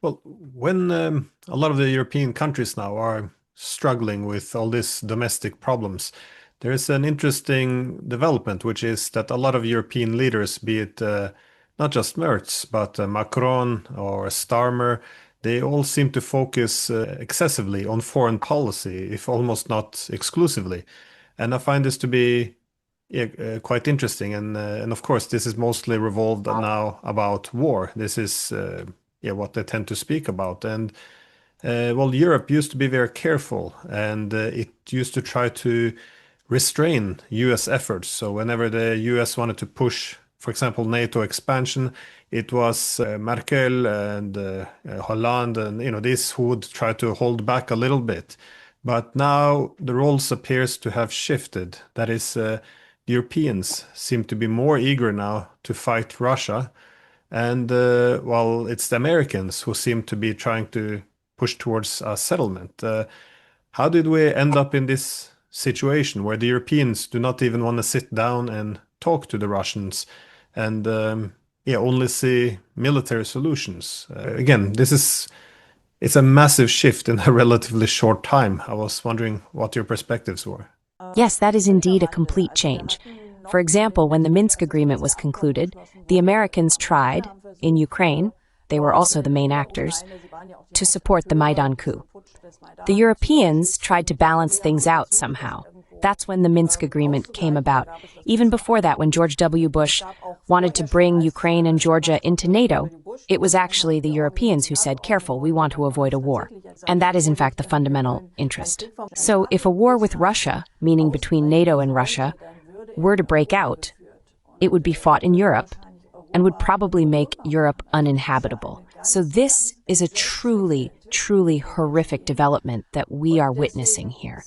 Well, when a lot of the European countries now are struggling with all these domestic problems, there is an interesting development, which is that a lot of European leaders, be it not just Merz, but Macron or Starmer, they all seem to focus excessively on foreign policy, if almost not exclusively. And I find this to be quite interesting. And of course, this is mostly revolved now about war. This is what they tend to speak about. And well, Europe used to be very careful, and it used to try to restrain US efforts. So whenever the US wanted to push, for example, NATO expansion, it was Merkel and Hollande and this who would try to hold back a little bit. But now the roles appears to have shifted. That is, Europeans seem to be more eager now to fight Russia, and well, it's the Americans who seem to be trying to push towards a settlement. How did we end up in this situation where the Europeans do not even want to sit down and talk to the Russians and only see military solutions? Again, it's a massive shift in a relatively short time. I was wondering what your perspectives were. Yes, that is indeed a complete change. For example, when the Minsk agreement was concluded, the Americans tried, in Ukraine, they were also the main actors, to support the Maidan coup. The Europeans tried to balance things out somehow. That's when the Minsk agreement came about. Even before that, when George W. Bush wanted to bring Ukraine and Georgia into NATO, it was actually the Europeans who said, careful, we want to avoid a war. And that is in fact the fundamental interest. So if a war with Russia, meaning between NATO and Russia, were to break out, it would be fought in Europe and would probably make Europe uninhabitable. So this is a truly, truly horrific development that we are witnessing here.